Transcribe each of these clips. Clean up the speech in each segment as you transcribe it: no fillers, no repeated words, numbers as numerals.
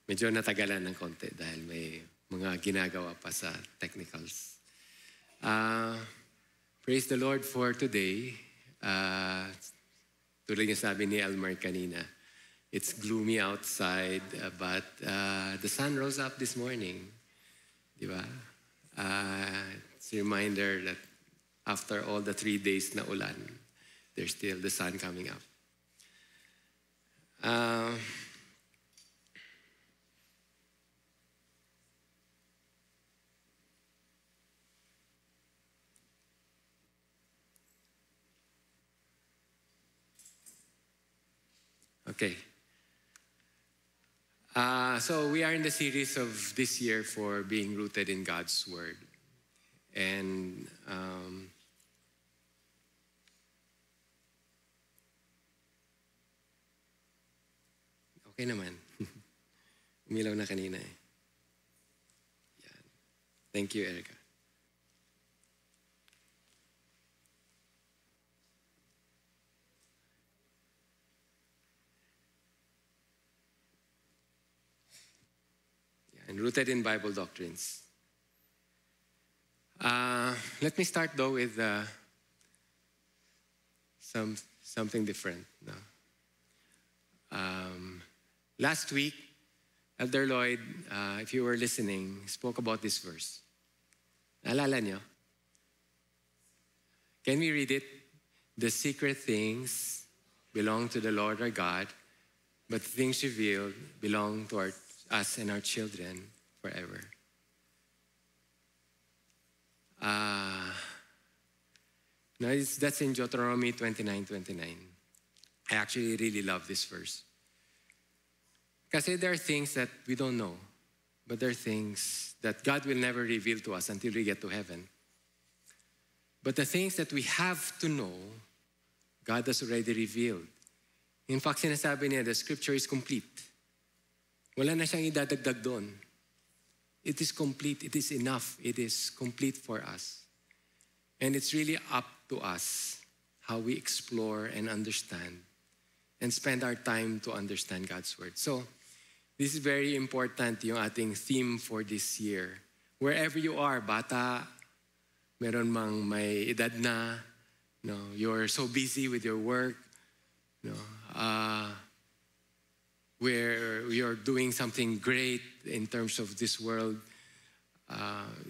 Medyo natagalan ng konti dahil may mga ginagawa pa sa technicals. Praise the Lord for today. Tulad yung sabi ni Elmer kanina, it's gloomy outside, but the sun rose up this morning. Di ba? It's a reminder that after all the 3 days na ulan, there's still the sun coming up. Okay. So we are in the series of this year for being rooted in God's Word. And okay naman. Umilaw na kanina eh. Yan. Thank you, Erica. And rooted in Bible doctrines. Let me start though with something different. No? Last week, Elder Lloyd, if you were listening, spoke about this verse. Naalala niyo? Can we read it? The secret things belong to the Lord our God, but the things revealed belong to us and our children forever. That's in Deuteronomy 29:29. I actually really love this verse. Kasi there are things that we don't know, but there are things that God will never reveal to us until we get to heaven. But the things that we have to know, God has already revealed. In fact, sinasabi niya, the scripture is complete. Wala na siyang idadagdag doon. It is complete. It is enough. It is complete for us. And it's really up to us how we explore and understand and spend our time to understand God's Word. So, this is very important yung ating theme for this year. Wherever you are, bata, meron mang may edad na, no, you're so busy with your work, no, where you're doing something great in terms of this world,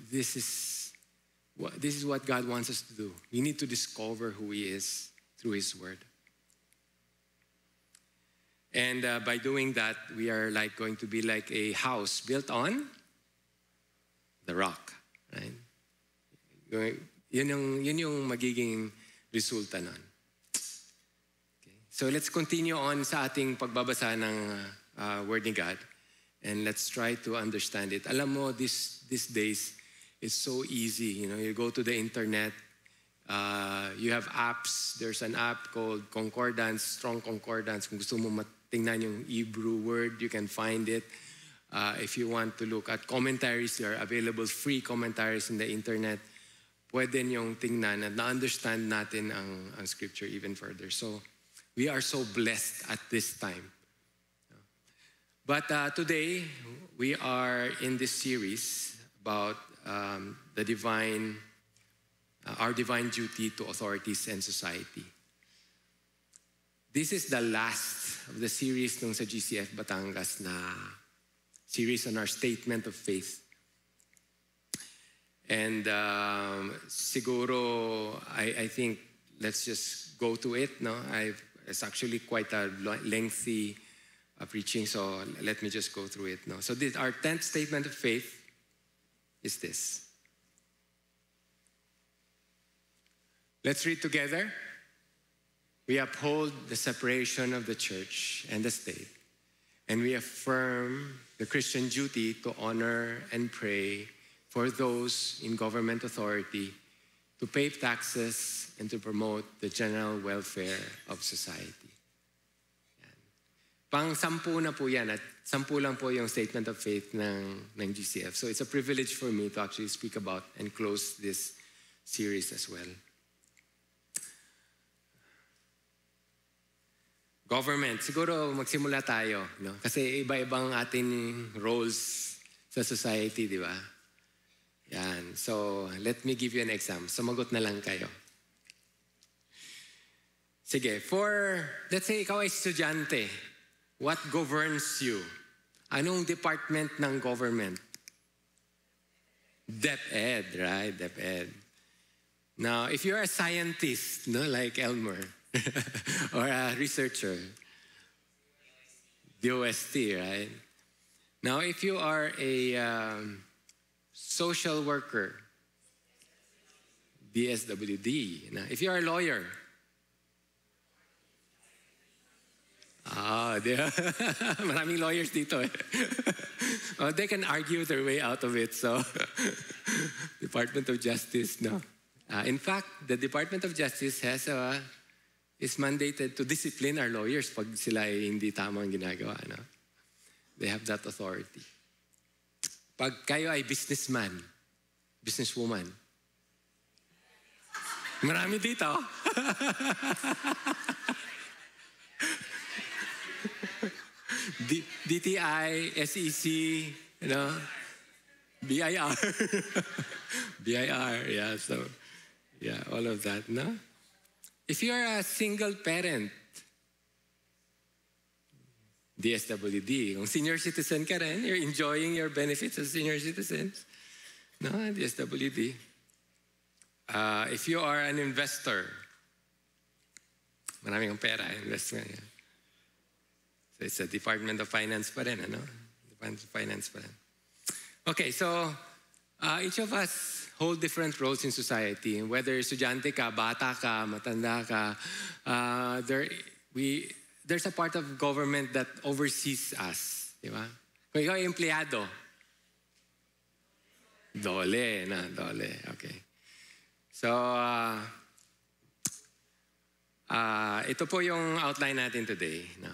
this is what God wants us to do. We need to discover who He is through His Word. And by doing that, we are going to be like a house built on the rock. Right? Yun yung magiging resulta nun. So let's continue on sa ating pagbabasa ng Word ni God. And let's try to understand it. Alam mo, these days, it's so easy. You know, you go to the internet, you have apps. There's an app called Concordance, Strong Concordance. Kung gusto mo matingnan yung Hebrew word, you can find it. If you want to look at commentaries, there are available free commentaries in the internet. Pwede niyong tingnan at na-understand natin ang scripture even further. So, we are so blessed at this time. But today, we are in this series about our divine duty to authorities and society. This is the last of the series nung sa GCF Batangas na series on our statement of faith. And siguro, I think, let's just go to it. No, it's actually quite a lengthy preaching, so let me just go through it. No, so our 10th statement of faith is this. Let's read together. We uphold the separation of the church and the state, and we affirm the Christian duty to honor and pray for those in government authority, to pay taxes, and to promote the general welfare of society. Yan. Pang-sampu na po yan, at 10 lang po yung statement of faith ng GCF. So it's a privilege for me to actually speak about and close this series as well. Government. Siguro magsimula tayo. No? Kasi iba-ibang ating roles sa society, di ba? Yan. So, let me give you an example. Sumagot na lang kayo. Sige, let's say ikaw ay estudyante. What governs you? Anong department ng government? DepEd, right? DepEd. Now, if you're a scientist, no, like Elmer, or a researcher, DOST, right? Now, if you are a social worker, DSWD. Now, if you are a lawyer, maraming lawyers dito eh. Well, they can argue their way out of it. So, Department of Justice, no. In fact, the Department of Justice is mandated to discipline our lawyers pag sila ay hindi tama ang ginagawa. No? They have that authority. Pag kayo ay businessman, businesswoman, marami dito. DTI, SEC, you know, BIR. BIR, yeah, so, yeah, all of that, no? If you're a single parent, DSWD. Kung senior citizen ka rin, you're enjoying your benefits as senior citizens. No, DSWD. If you are an investor, maraming ang pera, investment. Yeah. So it's a Department of Finance pa rin, ano? Department of Finance pa rin. Okay, so each of us hold different roles in society. Whether estudyante ka, bata ka, matanda ka, there's a part of government that oversees us. Di ba? Kung ikaw ay empleyado, dole. Okay. So, ito po yung outline natin today. No?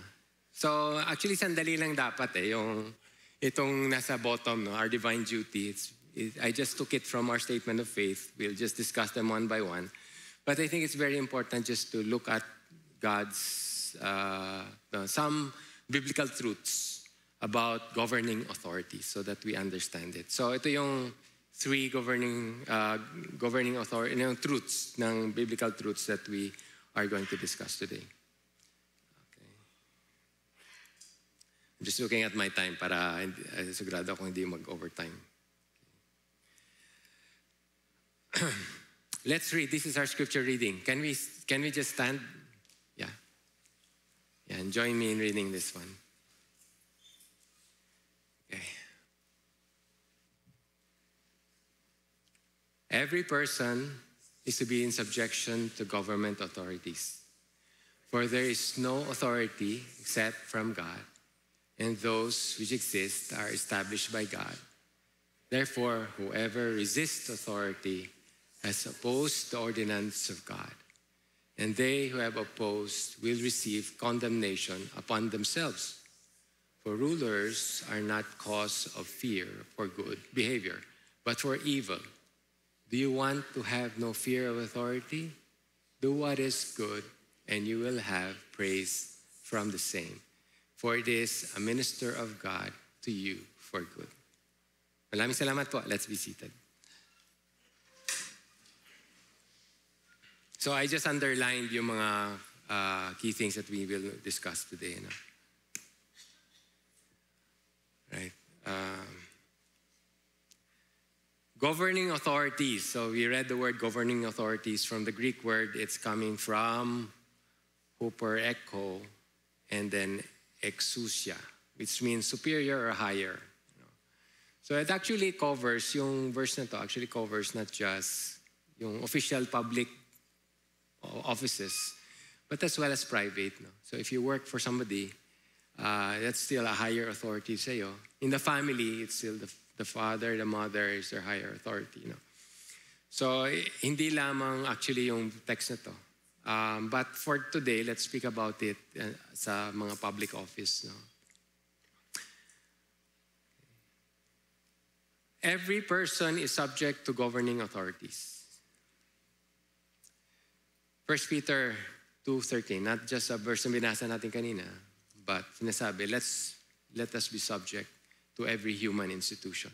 So, actually, sandali lang dapat itong nasa bottom, no? Our divine duty. I just took it from our statement of faith. We'll just discuss them one by one. But I think it's very important just to look at God's, some biblical truths about governing authorities so that we understand it. So ito yung three governing authority, truths, ng biblical truths that we are going to discuss today. Okay. I'm just looking at my time para sigurado ako hindi mag-overtime. Let's read. This is our scripture reading. Can we just stand? Yeah. Yeah, and join me in reading this one. Okay. Every person is to be in subjection to government authorities. For there is no authority except from God, and those which exist are established by God. Therefore, whoever resists authority has opposed the ordinance of God, and they who have opposed will receive condemnation upon themselves. For rulers are not cause of fear for good behavior, but for evil. Do you want to have no fear of authority? Do what is good, and you will have praise from the same. For it is a minister of God to you for good. Maraming salamat po. Let's be seated. So I just underlined yung mga key things that we will discuss today. No? Right. Governing authorities. So we read the word governing authorities from the Greek word. It's coming from huperecho and then exousia, which means superior or higher. So it actually covers, yung verse na to actually covers not just yung official public offices, but as well as private. No? So if you work for somebody, that's still a higher authority sa'yo. In the family, it's still the father, the mother is their higher authority. No? So hindi lamang actually yung text na to. But for today, let's speak about it sa mga public office. No? Every person is subject to governing authorities. 1 Peter 2:13, not just a verse na binasa natin kanina, but sinasabi, let us be subject to every human institution.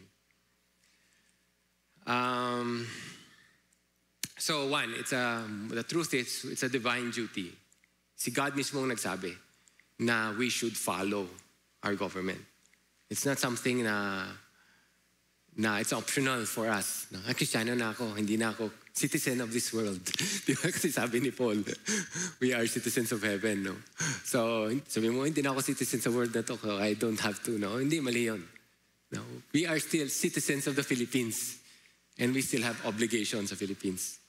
So one, the truth is, it's a divine duty. Si God mismo ang nagsabi na we should follow our government. It's not something na it's optional for us. Kristiyano na ako, hindi na ako citizen of this world. Di ba? Kasi sabi ni Paul, we are citizens of heaven. No? So, sabi mo, hindi na ako citizen sa world na to, so I don't have to. No? Hindi, mali yun. No? We are still citizens of the Philippines. And we still have obligations sa Philippines.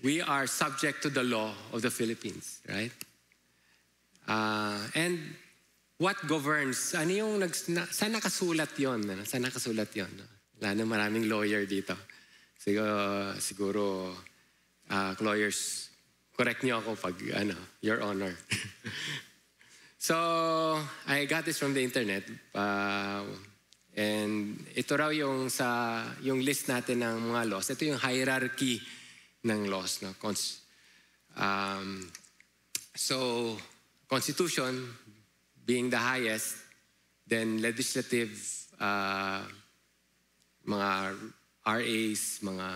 We are subject to the law of the Philippines, right? And what governs? Ano yung saan nakasulat yon? Saan nakasulat yon? Wala na maraming lawyer dito. Siguro lawyers, correct niyo ako pag Your Honor. So I got this from the internet. And ito raw yung list natin ng mga laws. Ito yung hierarchy ng laws. No? So, Constitution being the highest, then legislative, mga RAs, mga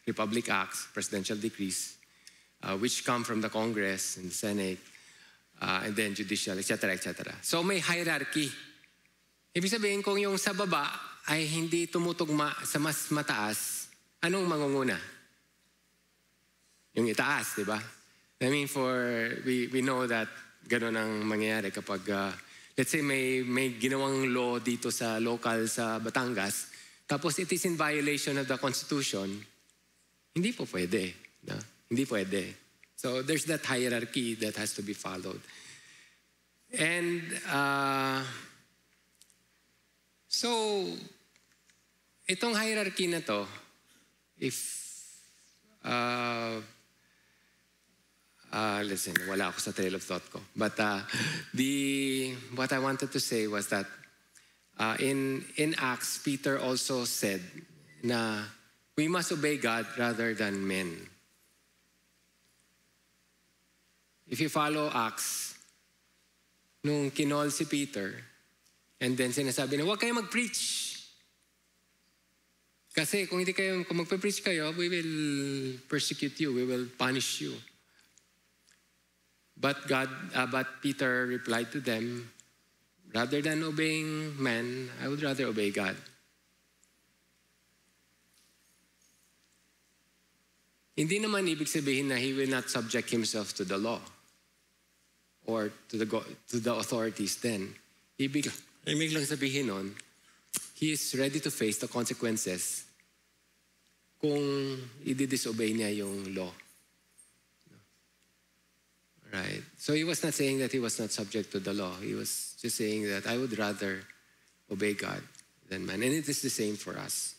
Republic Acts, presidential decrees, which come from the Congress and the Senate, and then judicial, etc., etc. So may hierarchy. Ibig sabihin, kung yung sa baba ay hindi tumutugma sa mas mataas, anong mangunguna? Yung itaas, di ba? I mean, we know that gano'n ang mangyayari kapag, let's say may ginawang law dito sa local sa Batangas, tapos it is in violation of the Constitution, hindi po pwede. No? Hindi pwede. So there's that hierarchy that has to be followed. And, so, itong hierarchy na to, listen, wala ako sa trail of thought ko. But what I wanted to say was that in Acts, Peter also said na we must obey God rather than men. If you follow Acts, nung kinol si Peter, and then sinasabi na, huwag kayo mag-preach. Kasi kung magpe-preach kayo, we will persecute you, we will punish you. But Peter replied to them, rather than obeying men, I would rather obey God. Hindi naman ibig sabihin na he will not subject himself to the law or to the authorities then. Ibig lang sabihin nun, he is ready to face the consequences kung i-disobey niya yung law. Right? So he was not saying that he was not subject to the law. He was just saying that I would rather obey God than man. And it is the same for us.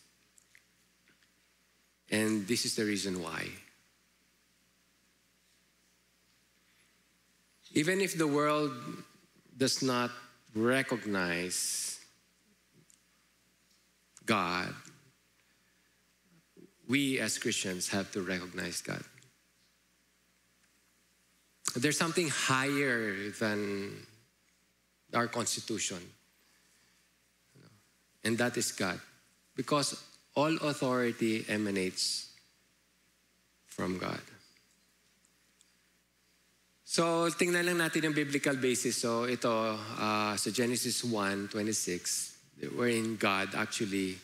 And this is the reason why. Even if the world does not recognize God, we as Christians have to recognize God. There's something higher than our Constitution. And that is God. Because all authority emanates from God. So, tingnan lang natin yung biblical basis. So, ito, sa Genesis 1:26, wherein God actually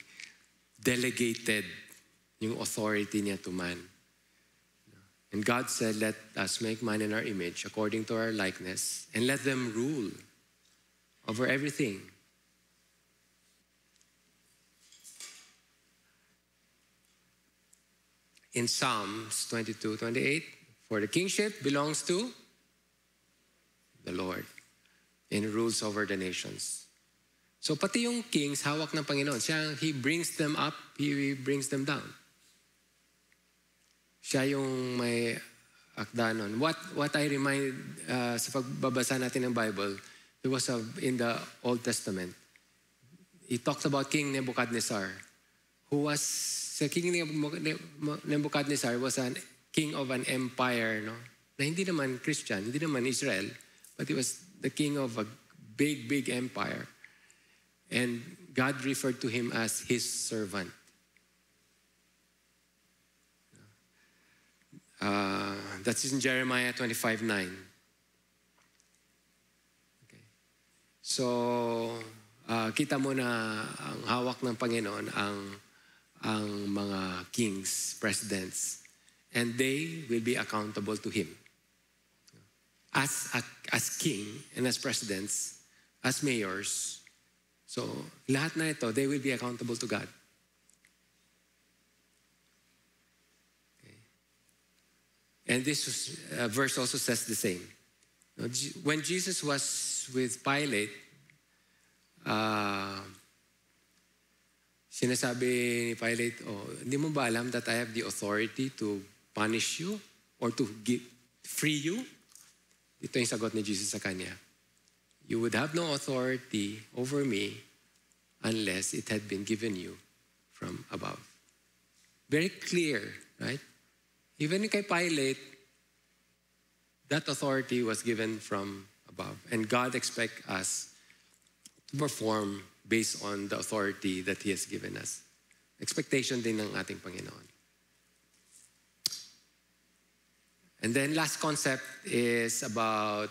delegated yung authority niya to man. And God said, let us make man in our image, according to our likeness, and let them rule over everything. In Psalms 22:28, for the kingship belongs to the Lord, and rules over the nations. So pati yung kings, hawak ng Panginoon. He brings them up, He brings them down. Siya yung may akda nun. What I remind sa pagbabasa natin ng Bible, there was in the Old Testament, he talked about King Nebuchadnezzar, who was, King Nebuchadnezzar was a king of an empire, no? na hindi naman Christian, hindi naman Israel, but he was the king of a big, big empire. And God referred to him as his servant. That's in Jeremiah 25:9. Okay. So, kita mo na ang hawak ng Panginoon ang mga kings, presidents, and they will be accountable to Him. As king and as presidents, as mayors, so lahat na ito, they will be accountable to God. Okay. And this verse also says the same. When Jesus was with Pilate, sinasabi ni Pilate, hindi mo ba alam that I have the authority to punish you or to free you? Ito yung sagot ni Jesus sa kanya. You would have no authority over me unless it had been given you from above. Very clear, right? Even kay Pilate, that authority was given from above. And God expects us to perform based on the authority that He has given us. Expectation din ng ating Panginoon. And then last concept is about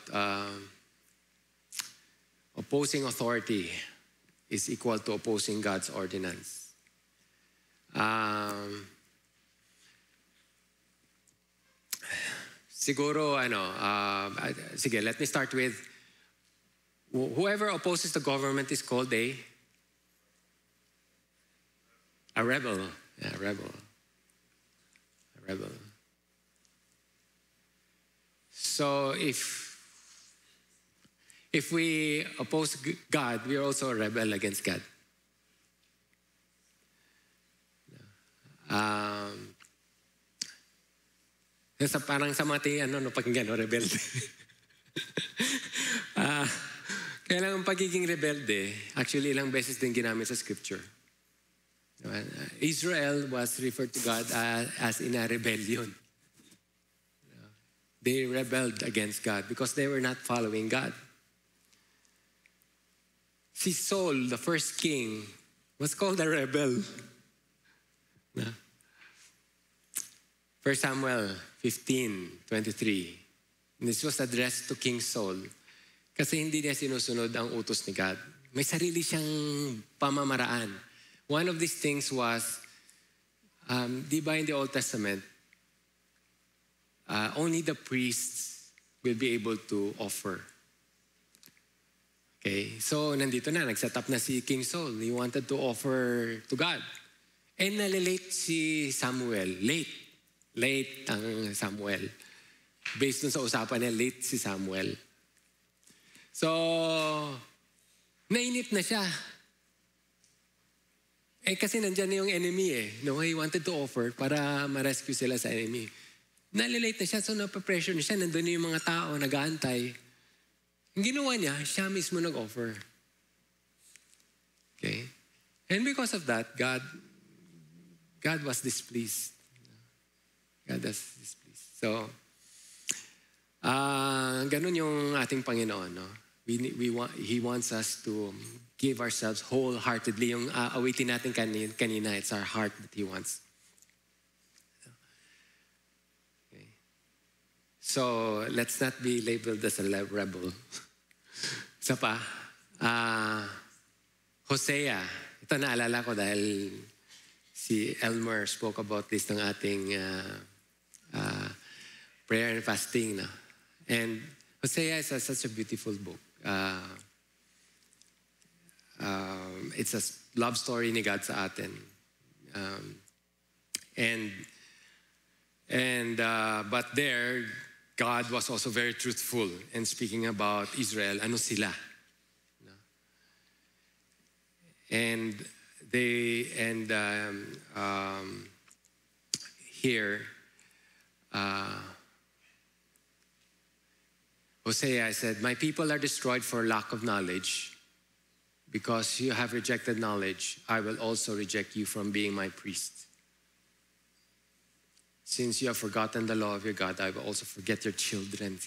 opposing authority is equal to opposing God's ordinance. Siguro, sige, let me start with whoever opposes the government is called a rebel. Yeah, rebel. A rebel. So if we oppose God, we are also a rebel against God. Parang sa mga pakinggan, rebelde. Kaya lang ang pagiging rebelde, actually ilang beses din ginamit sa scripture. Israel was referred to God as in a rebellion. They rebelled against God because they were not following God. Si Saul, the first king, was called a rebel. 1 Samuel 15:23. This was addressed to King Saul kasi hindi niya sinusunod ang utos ni God. May sarili siyang pamamaraan. One of these things was, di ba in the Old Testament, only the priests will be able to offer. Okay, so nandito na, nag-set up na si King Saul. He wanted to offer to God. And nalilate si Samuel. Late ang Samuel. Based dun sa usapan niya, late si Samuel. So, nainip na siya. Kasi nandyan na yung enemy No, he wanted to offer para ma-rescue sila sa enemy. Nalilate na siya, so napapressure na siya. Nandun yung mga tao, nag-aantay. Ang ginawa niya, siya mismo nag-offer. Okay? And because of that, God was displeased. God was displeased. So, ganun yung ating Panginoon. No? He wants us to give ourselves wholeheartedly. Yung awitin natin kanina, it's our heart that He wants. So, let's not be labeled as a rebel. Isa pa, Hosea. Ito naalala ko dahil si Elmer spoke about this ng ating prayer and fasting. No? And Hosea is such a beautiful book. It's a love story ni God sa atin. But there, God was also very truthful and speaking about Israel, ano sila. No? Here, Hosea said, "My people are destroyed for lack of knowledge. Because you have rejected knowledge, I will also reject you from being my priest." since you have forgotten the law of your God, I will also forget your children.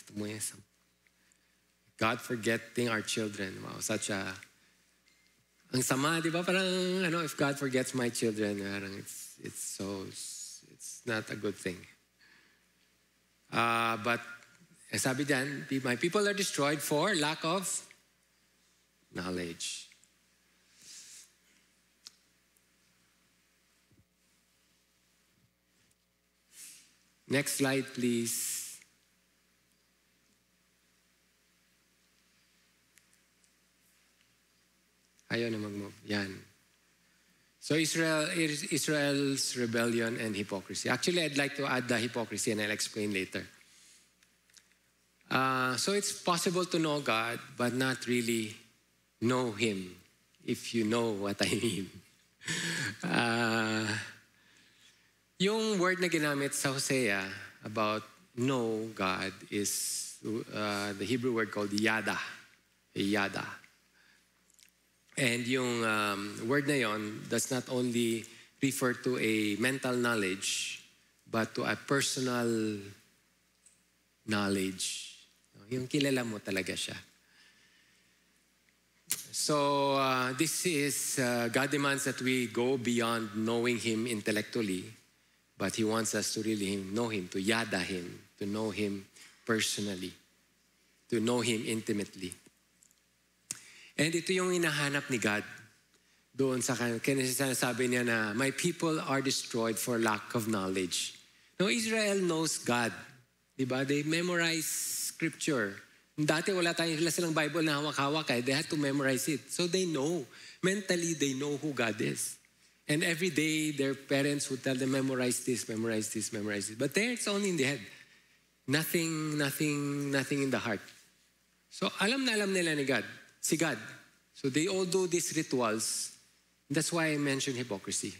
God forgetting our children. Wow, such a... Ang sama, di ba? Parang, if God forgets my children, parang it's not a good thing. But, sabi diyan, my people are destroyed for lack of knowledge. Next slide, please. Ayaw na mag-move. Yan. So Israel's rebellion and hypocrisy. Actually, I'd like to add the hypocrisy and I'll explain later. So it's possible to know God but not really know Him, if you know what I mean. Yung word na ginamit sa Hosea about know God is the Hebrew word called yada. Yada. And yung word na yon does not only refer to a mental knowledge, but to a personal knowledge. Yung kilala mo talaga siya. So this is, God demands that we go beyond knowing Him intellectually, but He wants us to really know Him, to yada Him, to know Him personally, to know Him intimately. And ito yung hinahanap ni God doon sa kanya. Kaya sabi niya na, my people are destroyed for lack of knowledge. No, Israel knows God. Diba? They memorize scripture. Dati wala silang Bible na hawak-hawak. They had to memorize it. So they know. Mentally, they know who God is. And every day, their parents would tell them, memorize this, memorize this, memorize this. But there, it's only in the head. Nothing in the heart. So alam nila ni God. Si God. So they all do these rituals. That's why I mentioned hypocrisy.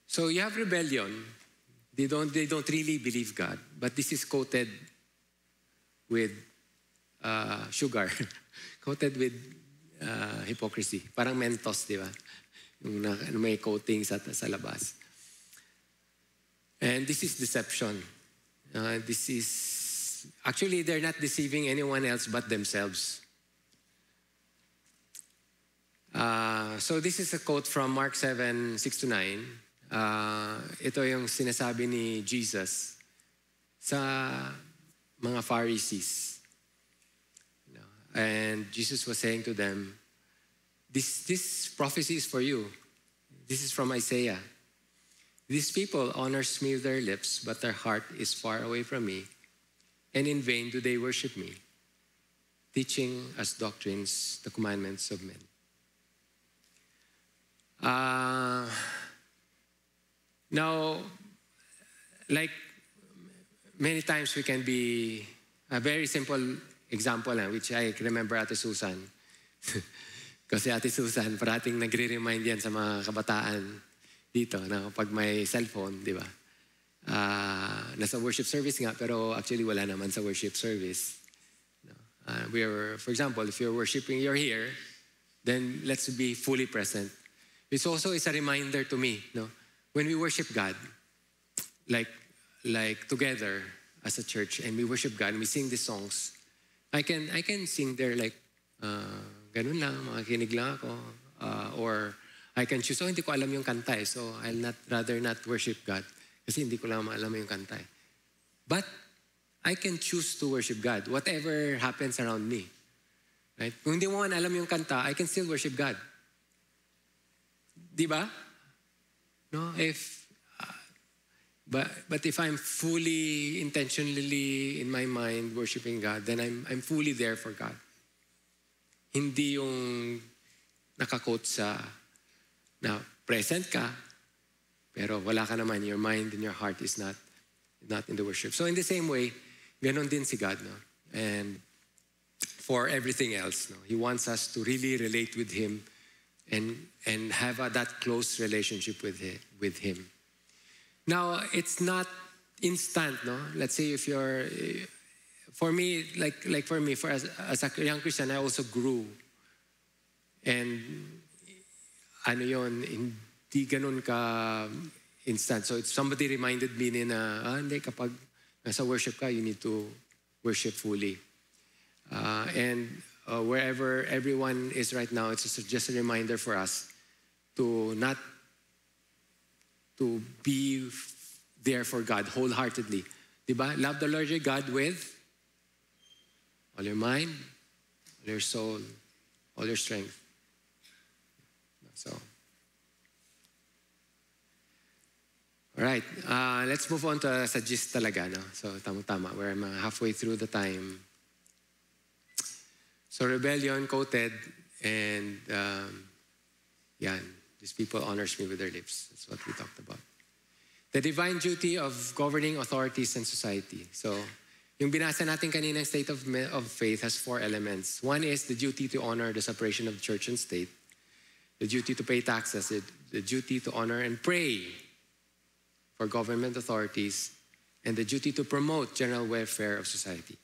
So you have rebellion. They don't really believe God. But this is coated with sugar. Coated with hypocrisy. Parang Mentos, di ba? Yung may coating sa labas. And this is deception. This is... Actually, they're not deceiving anyone else but themselves. So this is a quote from Mark 7:6-9. Ito yung sinasabi ni Jesus sa mga Pharisees. And Jesus was saying to them, this prophecy is for you. This is from Isaiah. These people honors me with their lips, but their heart is far away from me. And in vain do they worship me, teaching as doctrines the commandments of men. Now, like many times we can be, a very simple example, which I remember Ate Susan. Kasi Ate Susan, parating nagre-remind yan sa mga kabataan dito na kapag may cellphone, di ba? Nasa worship service nga, pero actually wala naman sa worship service. For example, if you're worshiping, you're here, then let's be fully present. It's also a reminder to me, when we worship God, like together as a church, and we worship God, and we sing these songs, I can sing there like, ganun lang, makikinig lang ako, or I can choose, hindi ko alam yung kanta so I'll rather not worship God. Kasi hindi ko lang maalam yung kanta. But I can choose to worship God, whatever happens around me. Right? Kung hindi mo man alam yung kanta, I can still worship God. Di ba? No? But if I'm fully, intentionally in my mind worshiping God, then I'm fully there for God. Hindi yung nakakot sa na present ka, pero wala ka naman, your mind and your heart is not in the worship. So in the same way, ganon din si God, and for everything else, He wants us to really relate with Him and have that close relationship with Him. Now, it's not instant, Let's say if you're, for me, as a young Christian, I also grew. And di ganun ka instant. So somebody reminded me na, hindi, kapag nasa worship ka, you need to worship fully. Wherever everyone is right now, it's just a reminder for us to not to be there for God wholeheartedly. Diba? Love the Lord your God with all your mind, all your soul, all your strength. So, all right. Let's move on to sa gist talaga. No? So, tama-tama. We're halfway through the time. So, rebellion, quoted, and these people honors me with their lips. That's what we talked about. The divine duty of governing authorities and society. So, yung binasa natin kanina, state of faith has 4 elements. One is the duty to honor the separation of church and state, the duty to pay taxes, the duty to honor and pray for government authorities, and the duty to promote general welfare of society.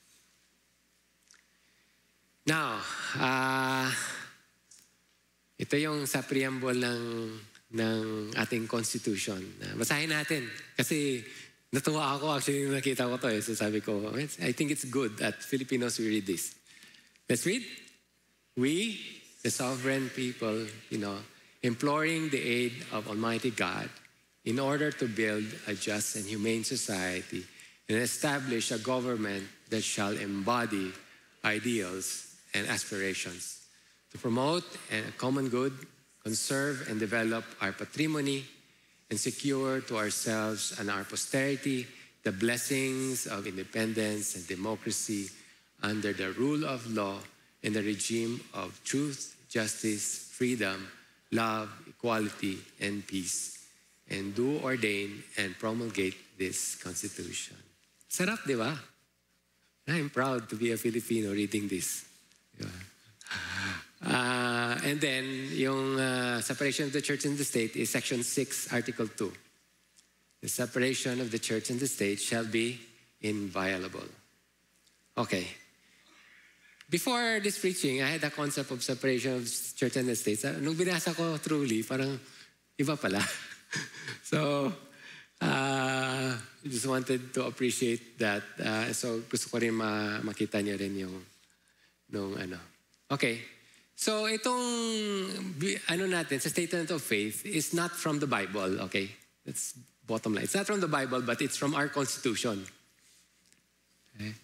Now, ito yung sa preamble ng ating constitution. Basahin natin. Kasi natuwa ako actually nung nakita ko to. So sabi ko, I think it's good that Filipinos we read this. Let's read. We, the sovereign people, imploring the aid of Almighty God in order to build a just and humane society and establish a government that shall embody ideals and aspirations to promote a common good, conserve and develop our patrimony, and secure to ourselves and our posterity the blessings of independence and democracy under the rule of law and the regime of truth, justice, freedom, love, equality, and peace, and do ordain and promulgate this Constitution. Sarap, di ba? I'm proud to be a Filipino reading this. Diba? And then, yung separation of the church and the state is Section 6, Article 2. The separation of the church and the state shall be inviolable. Okay. Before this preaching, I had a concept of separation of church and the state. Nung binasa ko truly, parang iba pala. So, I just wanted to appreciate that. So, gusto ko rin makita niyo rin yung Okay. So, itong natin sa statement of faith is not from the Bible, okay? That's bottom line. It's not from the Bible, but it's from our Constitution. Okay?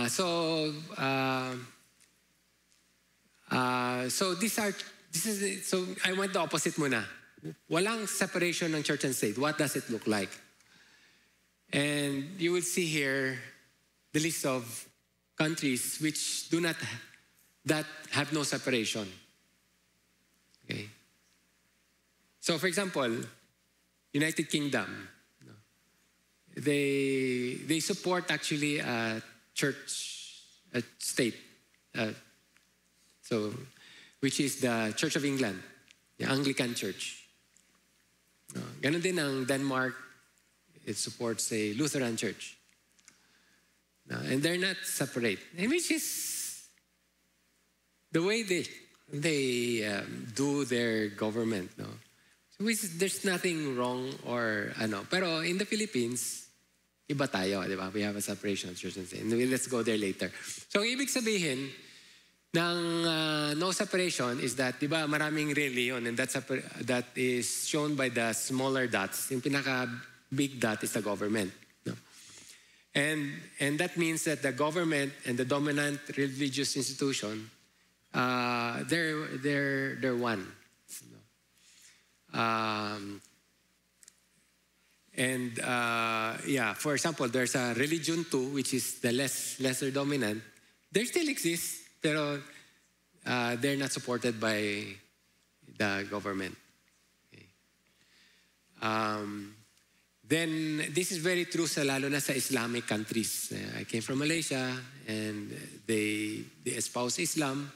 So I went the opposite muna. Walang separation ng church and state. What does it look like? And you will see here the list of countries which that have no separation. Okay. So for example, United Kingdom, they support actually a state, which is the Church of England, the Anglican Church. Ganon din ang Denmark, it supports a Lutheran Church. And they're not separate, which is the way they do their government. No? So there's nothing wrong or Pero in the Philippines, iba tayo, di ba? We have a separation of church and state. Let's go there later. So ibig sabihin ng no separation is that, di ba, maraming religion and that is shown by the smaller dots. Yung pinaka big dot is the government. No? And that means that the government and the dominant religious institution, they're one. For example, there's a religion 2, which is the lesser dominant. They still exist, pero they're not supported by the government. Okay. Then this is very true lalo na sa Islamic countries. I came from Malaysia and they espouse Islam.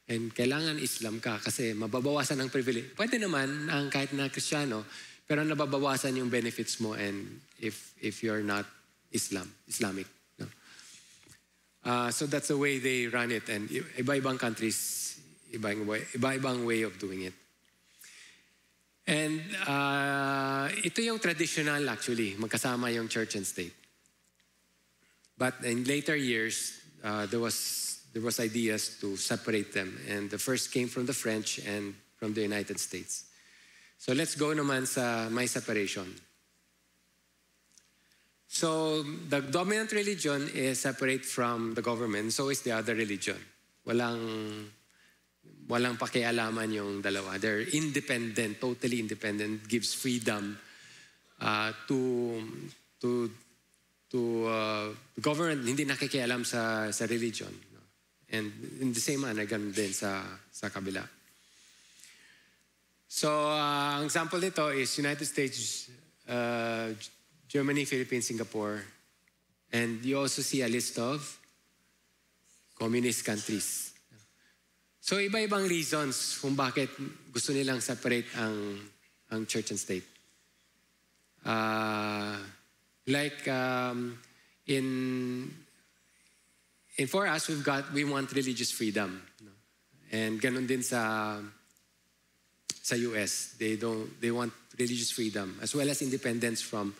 And kailangan Islam ka kasi mababawasan ang privilege. Pwede naman ang kahit na Kristiyano, pero nababawasan yung benefits mo and if you're not Islamic. No? So that's the way they run it. And iba-ibang countries, iba-ibang way of doing it. And ito yung traditional actually, magkasama yung church and state. But in later years, there was ideas to separate them. And the first came from the French and from the United States. So let's go naman sa may separation. So the dominant religion is separate from the government. So is the other religion. Walang pakialaman yung dalawa. They're independent, totally independent. Gives freedom to the government. Hindi nakikialam sa religion. And in the same manner, ganun din sa kabila. So, ang example nito is United States, Germany, Philippines, Singapore. And you also see a list of communist countries. So, iba-ibang reasons kung bakit gusto nilang separate ang church and state. For us, we want religious freedom. And ganun din sa US. They want religious freedom as well as independence from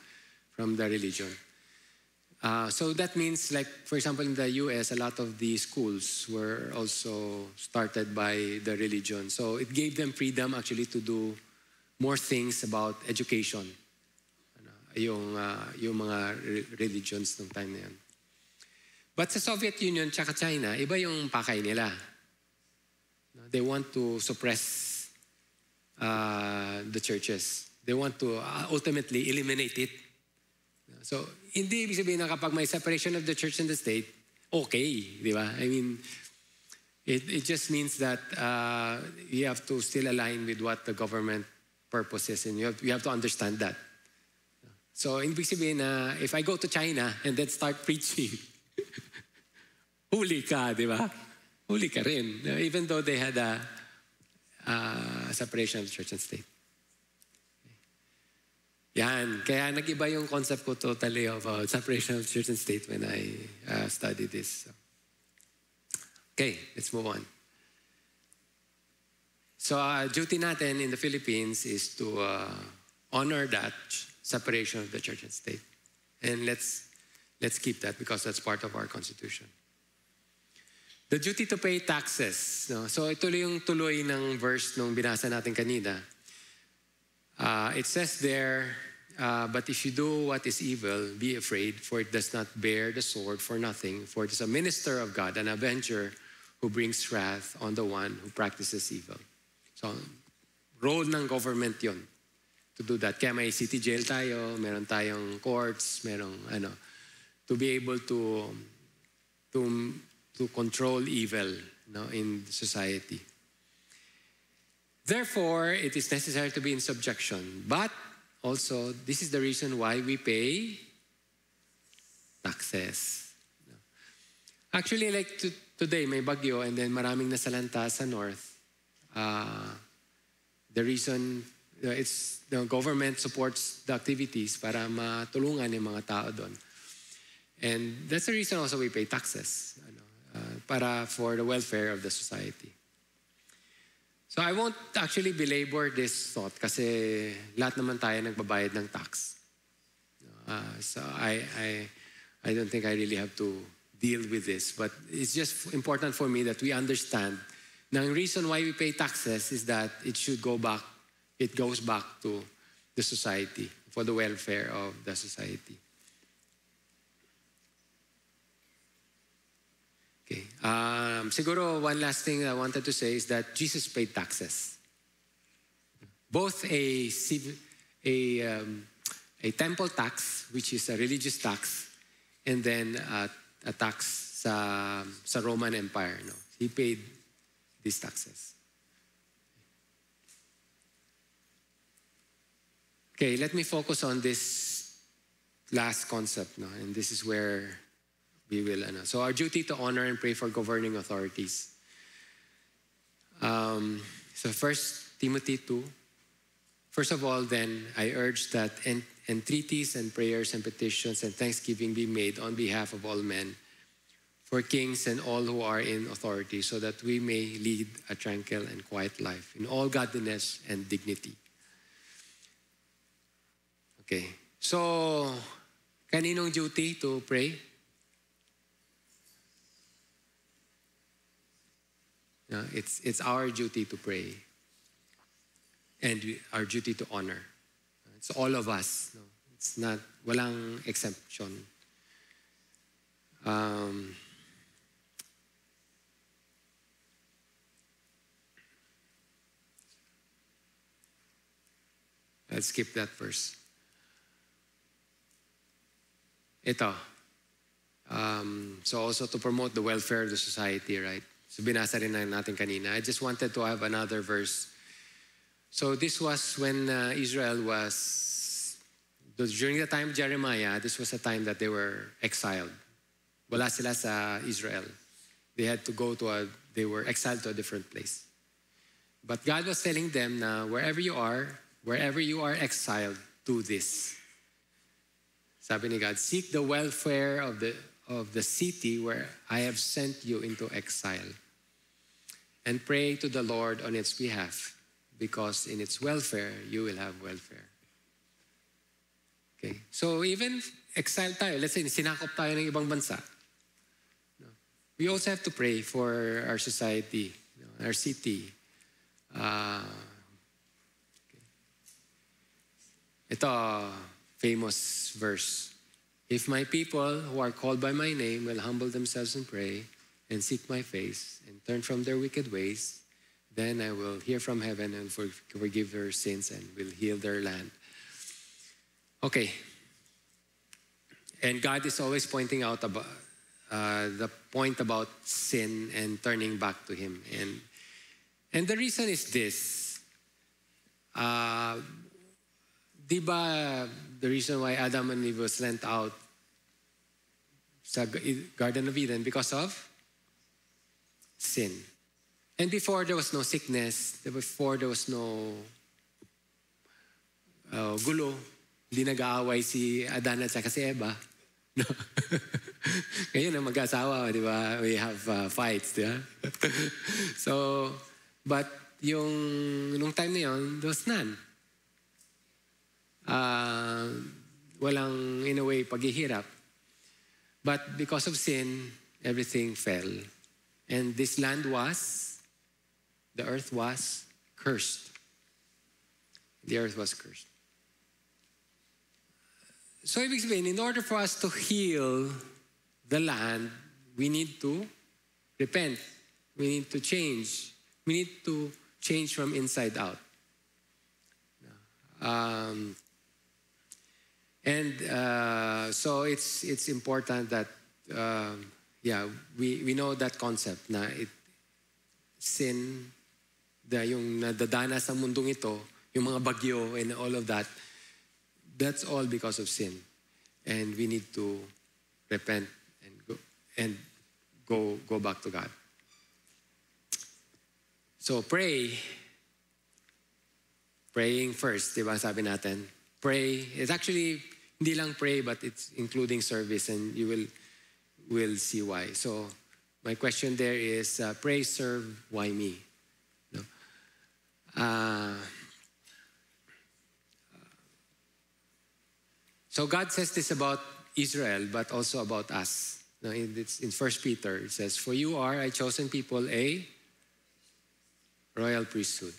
the religion. So that means, like, for example, in the US, a lot of the schools were also started by the religion. So it gave them freedom actually to do more things about education. Yung mga religions ng time na yan. But sa Soviet Union tsaka China, iba yung pakay nila. They want to suppress the churches. They want to ultimately eliminate it. So, hindi ibig sabihin na kapag may separation of the church and the state, okay, di ba? I mean, it just means that you have to still align with what the government purpose is, and you have to understand that. So, ibig sabihin na if I go to China and then start preaching, huli ka, di ba? Huli ka rin. Even though they had a separation of church and state. Yan. Kaya nag-iba yung concept ko totally about separation of church and state when I studied this. Okay, let's move on. So, duty natin in the Philippines is to honor that separation of the church and state. And let's keep that because that's part of our constitution. The duty to pay taxes. No? So ito yung tuloy ng verse nung binasa natin kanina. It says there, but if you do what is evil, be afraid, for it does not bear the sword for nothing, for it is a minister of God, an avenger who brings wrath on the one who practices evil. So, role ng government yon to do that. Kaya may city jail tayo, meron tayong courts, merong to be able to control evil in society. Therefore, it is necessary to be in subjection. But also, this is the reason why we pay taxes. Actually, like today, may bagyo and then maraming nasalanta sa north. The reason, it's the government supports the activities para matulungan yung mga tao doon. And that's the reason also we pay taxes. For the welfare of the society. So I won't actually belabor this thought kasi lahat naman tayo nagbabayad ng tax. So I don't think I really have to deal with this, but it's just important for me that we understand na the reason why we pay taxes is that it goes back to the society for the welfare of the society. Okay. Siguro one last thing I wanted to say is that Jesus paid taxes. Both a temple tax, which is a religious tax, and then a tax sa Roman Empire. No? He paid these taxes. Okay, let me focus on this last concept. No? And this is where we will. So our duty to honor and pray for governing authorities. So 1 Timothy 2. First of all, then, I urge that entreaties and prayers and petitions and thanksgiving be made on behalf of all men, for kings and all who are in authority, so that we may lead a tranquil and quiet life in all godliness and dignity. Okay. So, kaninong duty to pray? No, it's our duty to pray. And our duty to honor. It's all of us. No? It's not, walang exception. Let's skip that verse. Ito. So also to promote the welfare of the society, right? So binasa rin natin kanina. I just wanted to have another verse. So this was when Israel was, during the time of Jeremiah, this was a time that they were exiled. Wala sila sa Israel. They had to go to they were exiled to a different place. But God was telling them na wherever you are exiled, do this. Sabi ni God, seek the welfare of the city where I have sent you into exile. And pray to the Lord on its behalf, because in its welfare, you will have welfare. Okay? So even exile tayo, let's say sinakop tayo ng ibang bansa. We also have to pray for our society, our city. Ito, famous verse. If my people who are called by my name will humble themselves and pray and seek my face and turn from their wicked ways, then I will hear from heaven and forgive their sins and will heal their land. Okay. And God is always pointing out about the point about sin and turning back to Him. And the reason is this. Diba the reason why Adam and Eve was sent out sa Garden of Eden? Because of sin. And before there was no sickness, before there was no gulo, hindi nag-aaway si Adan at saka si Eva. No? Ngayon na mag-asawa, di ba? We have fights, di ba? So, but nung time na yun, there was none. Walang, in a way, paghihirap. But because of sin, everything fell. And this land the earth was cursed. The earth was cursed. So ibig sabihin, in order for us to heal the land, we need to repent. We need to change. We need to change from inside out. So it's important that we know that concept na sin, yung nadadana sa mundong ito, yung mga bagyo and all of that, that's all because of sin. And we need to repent and go back to God. So praying first, di ba sabi natin? Pray, it's actually, hindi lang pray, but it's including service, and you will see why. So my question there is, pray, serve, why me? No? So God says this about Israel, but also about us. No, in 1 Peter, it says, for you are a chosen people, a royal priesthood.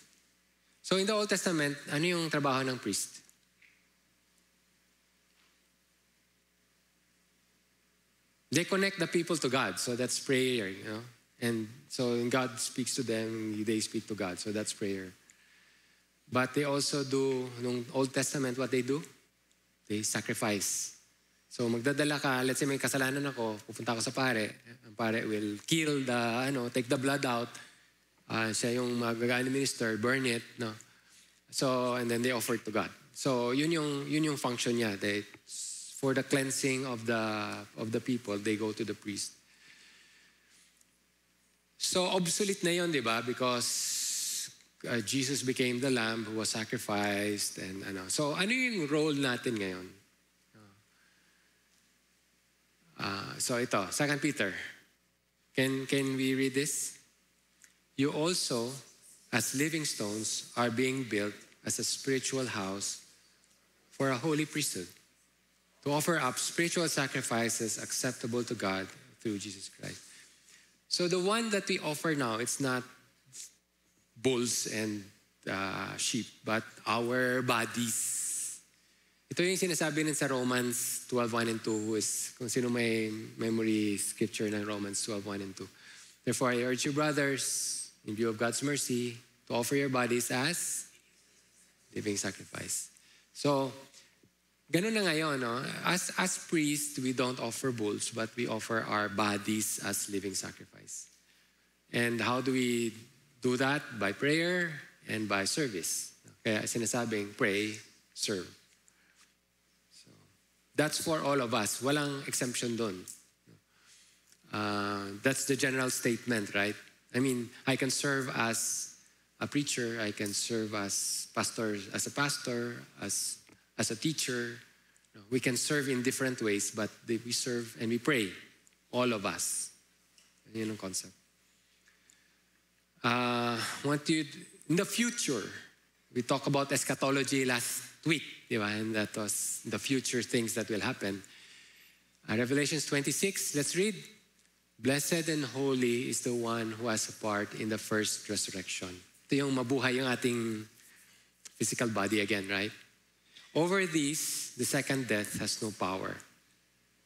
So in the Old Testament, ano yung trabaho ng priest? They connect the people to God, so that's prayer, you know. And so when God speaks to them, they speak to God, so that's prayer. But they also do, nung Old Testament, what they do? They sacrifice. So magdadala ka, let's say may kasalanan ako, pupunta ako sa pare, ang pare will kill take the blood out, siya yung magagaan minister, burn it, no? So, and then they offer it to God. So yun yung function niya. For the cleansing of the people, they go to the priest. So obsolete na yun, di ba? Because Jesus became the lamb who was sacrificed. And so ano yung role natin ngayon? So ito, 2 Peter. Can we read this? You also, as living stones, are being built as a spiritual house for a holy priesthood, to offer up spiritual sacrifices acceptable to God through Jesus Christ. So the one that we offer now, it's not bulls and sheep, but our bodies. Ito yung sinasabi sa Romans 12:1 and 2, who is, kung sino may memory scripture ng Romans 12:1 and 2. Therefore, I urge you, brothers, in view of God's mercy, to offer your bodies as living sacrifice. So, ganun na ngayon, no? As priests, we don't offer bulls, but we offer our bodies as living sacrifice. And how do we do that? By prayer and by service. Kaya sinasabing, pray, serve. So, that's for all of us. Walang exemption dun. That's the general statement, right? I mean, I can serve as a preacher, I can serve as a pastor, as a teacher. We can serve in different ways, but we serve and we pray, all of us. Yun ang concept. In the future, we talked about eschatology last week, di ba? And that was the future things that will happen. Revelations 26, let's read. Blessed and holy is the one who has a part in the first resurrection. Ito yung mabuhay yung ating physical body again, right? Over these, the second death has no power.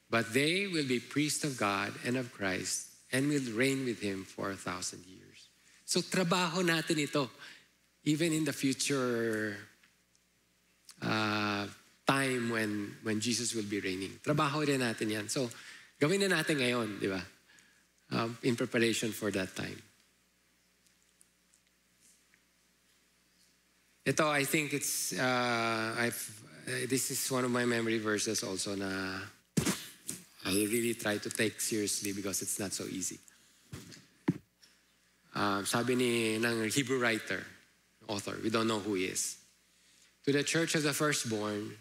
But they will be priests of God and of Christ and will reign with Him for 1,000 years. So trabaho natin ito. Even in the future time when Jesus will be reigning. Trabaho rin natin yan. So gawin na natin ngayon, di ba? In preparation for that time. Ito, I think it's, this is one of my memory verses also na I really try to take seriously because it's not so easy. Sabi ng Hebrew writer, author, we don't know who he is. To the church of the firstborn,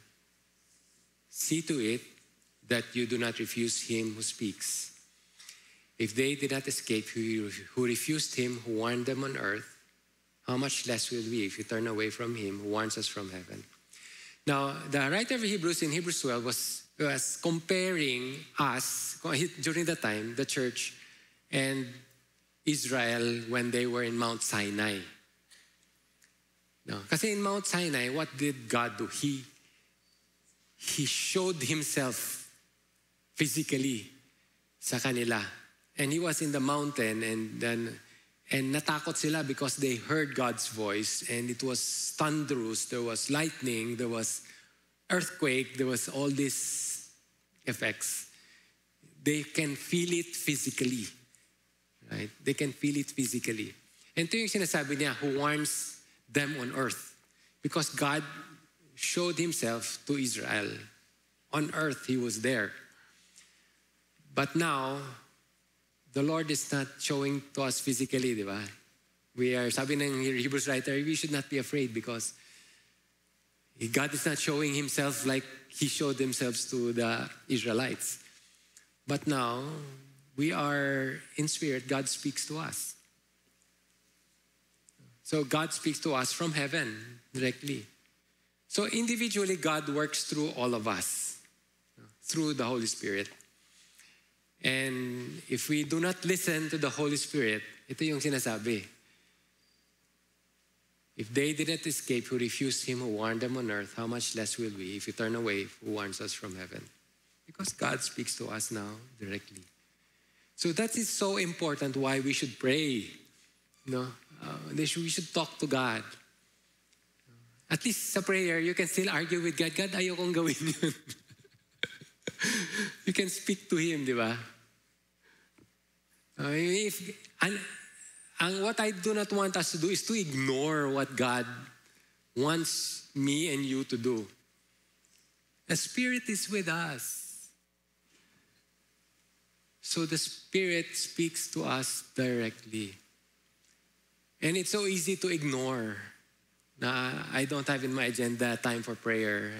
see to it that you do not refuse him who speaks. If they did not escape who refused him who warned them on earth, how much less will we if we turn away from him who warns us from heaven? Now, the writer of Hebrews in Hebrews 12 was comparing us, during the time, the church and Israel when they were in Mount Sinai. No, kasi in Mount Sinai, what did God do? He showed himself physically sa kanila. And he was in the mountain and natakot sila because they heard God's voice and it was thunderous, there was lightning, there was earthquake, there was all these effects. They can feel it physically. Right? They can feel it physically. And ito yung sinasabi niya, who warns them on earth. Because God showed himself to Israel. On earth, he was there. But now, the Lord is not showing to us physically, di ba? Sabi ng Hebrews writer, we should not be afraid because God is not showing himself like he showed himself to the Israelites. But now, we are in spirit, God speaks to us. So God speaks to us from heaven directly. So individually, God works through all of us, through the Holy Spirit. And if we do not listen to the Holy Spirit, ito yung sinasabi. If they didn't escape who refused him who warned them on earth, how much less will we if we turn away who warns us from heaven? Because God speaks to us now directly. So that is so important why we should pray. We should talk to God. At least sa prayer, you can still argue with God. God, ayokong gawin yun. You can speak to him, di ba? What I do not want us to do is to ignore what God wants me and you to do. The Spirit is with us. So the Spirit speaks to us directly. And it's so easy to ignore. I don't have in my agenda time for prayer.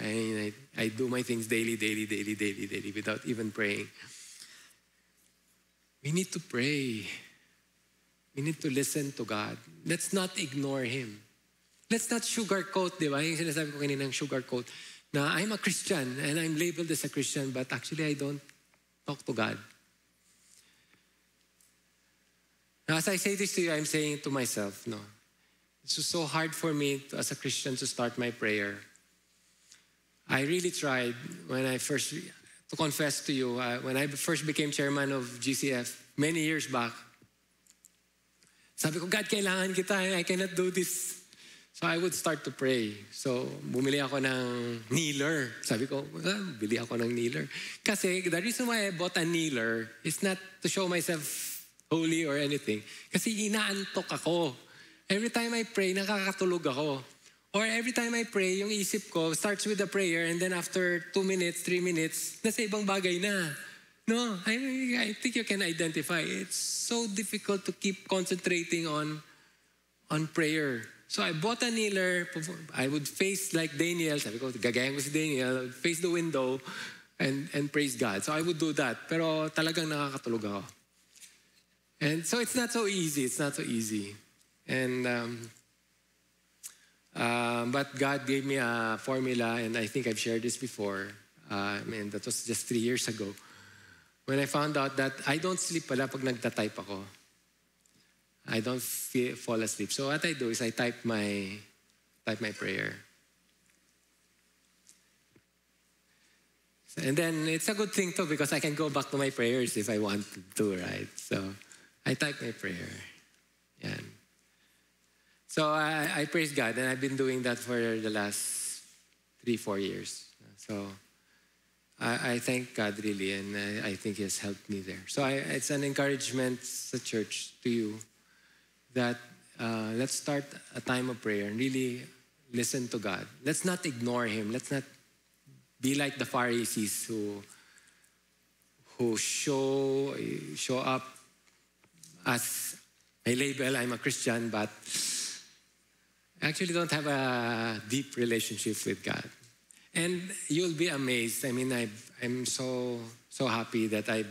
I do my things daily without even praying. We need to pray. We need to listen to God. Let's not ignore Him. Let's not sugarcoat, di ba? Yung sinasabi ko kaninang sugarcoat. na I'm a Christian and I'm labeled as a Christian, but actually I don't talk to God. Now, as I say this to you, I'm saying it to myself, no. It's so hard for me as a Christian to start my prayer. I really tried when I first, to confess to you, when I first became chairman of GCF many years back, sabi ko, God, kailangan kita. I cannot do this. So I would start to pray. So bumili ako ng kneeler. Sabi ko, bili ako ng kneeler. Kasi the reason why I bought a kneeler is not to show myself holy or anything. Kasi inaantok ako. Every time I pray, nakakatulog ako. Or every time I pray, yung isip ko starts with a prayer and then after 2 minutes, 3 minutes, nasa ibang bagay na. No, I think you can identify. It's so difficult to keep concentrating on prayer. So I bought a kneeler. I would face like Daniel. Sabi ko, gagayan ko si Daniel. I would face the window and praise God. So I would do that. Pero talagang nakakatulog ako. And so it's not so easy. It's not so easy. And but God gave me a formula, and I think I've shared this before. That was just 3 years ago. When I found out that I don't sleep pala pag nagtatype ako. I don't fall asleep. So what I do is I type my prayer. And then it's a good thing too because I can go back to my prayers if I want to, right? So I type my prayer. Yeah. So I praise God, and I've been doing that for the last 3-4 years. So I thank God really, and I think He has helped me there. So it's an encouragement to church, to you, that let's start a time of prayer and really listen to God. Let's not ignore Him. Let's not be like the Pharisees who show up as a label, I'm a Christian, but actually don't have a deep relationship with God. And you'll be amazed. I mean, I'm so happy that I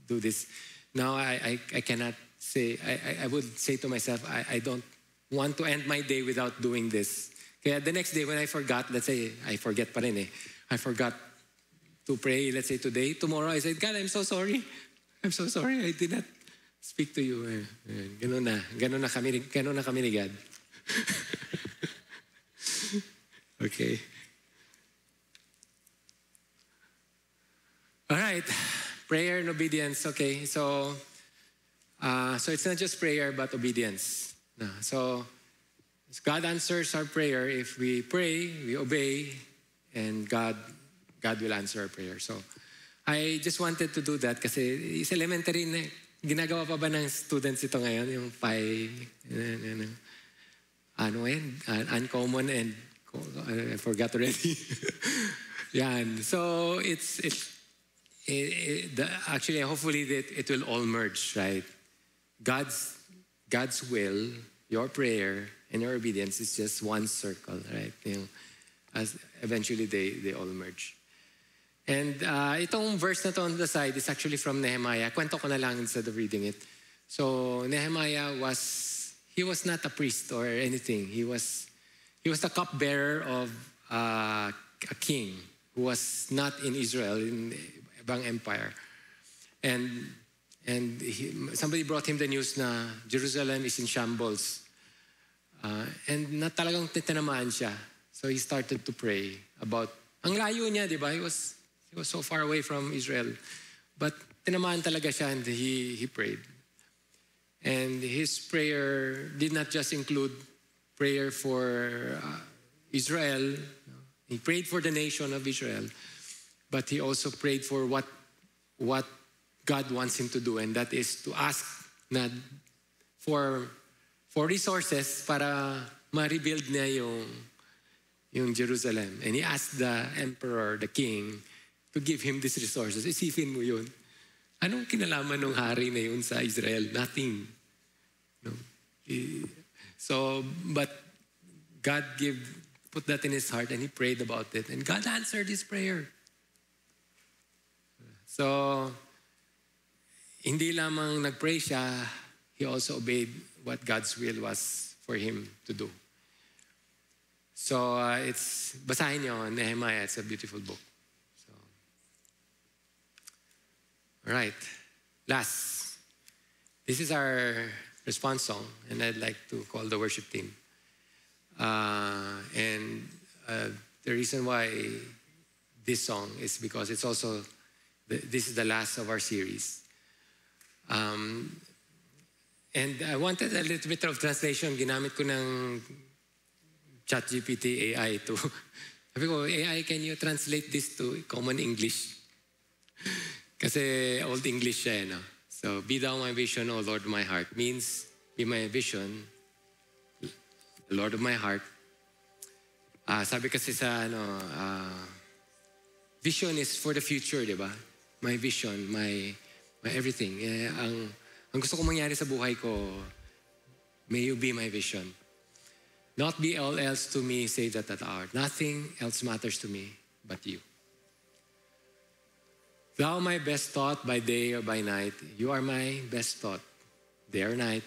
do this. Now I cannot say, I would say to myself, I don't want to end my day without doing this. Kaya the next day when I forgot, let's say, I forget pa rin eh. I forgot to pray, let's say today. Tomorrow I said, God, I'm so sorry. I'm so sorry I did not speak to you. Ganun na kami ni God. Okay. All right, prayer and obedience. Okay, so it's not just prayer but obedience. So God answers our prayer if we pray, we obey, and God will answer our prayer. So I just wanted to do that kasi it's elementary na. Ginagawa pa ba ng students ito ngayon? Yung uncommon and I forgot already. Yan. So actually, hopefully it will all merge, right? God's will, your prayer, and your obedience is just one circle, right? As eventually they all merge. And itong verse na to on the side is actually from Nehemiah. Kwento ko na lang instead of reading it. So Nehemiah was not a priest or anything. He was the cupbearer of a king who was not in Israel, in ibang empire. And somebody brought him the news na Jerusalem is in shambles. And na talagang tinamaan siya. So he started to pray about, ang layo niya, di ba? He was so far away from Israel. But tinamaan talaga siya and he prayed. And his prayer did not just include prayer for Israel. He prayed for the nation of Israel. But he also prayed for what God wants him to do. And that is to ask for resources para ma-rebuild niya yung Jerusalem. And he asked the emperor, the king, to give him these resources. Isipin mo yun. Anong kinalaman ng hari na yun sa Israel? Nothing. No? So, but God put that in his heart and he prayed about it. And God answered his prayer. So, hindi lamang nagpray siya, he also obeyed what God's will was for him to do. So basahin nyo, Nehemiah, it's a beautiful book. So, all right, last. This is our response song, and I'd like to call the worship team. The reason why this song is because it's also, this is the last of our series. And I wanted a little bit of translation. Ginamit ko ng ChatGPT AI to, sabi ko, AI, can you translate this to common English? Kasi old English siya, no? So, be thou my vision, O Lord of my heart, means be my vision, the Lord of my heart. Sabi kasi sa, vision is for the future, di ba? My vision, my everything. Ang gusto ko mangyari sa buhay ko, may you be my vision. Not be all else to me, say that at hour. Nothing else matters to me but you. Thou my best thought by day or by night. You are my best thought, day or night.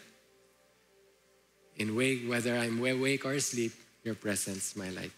In wake, whether I'm awake or asleep, your presence, my light.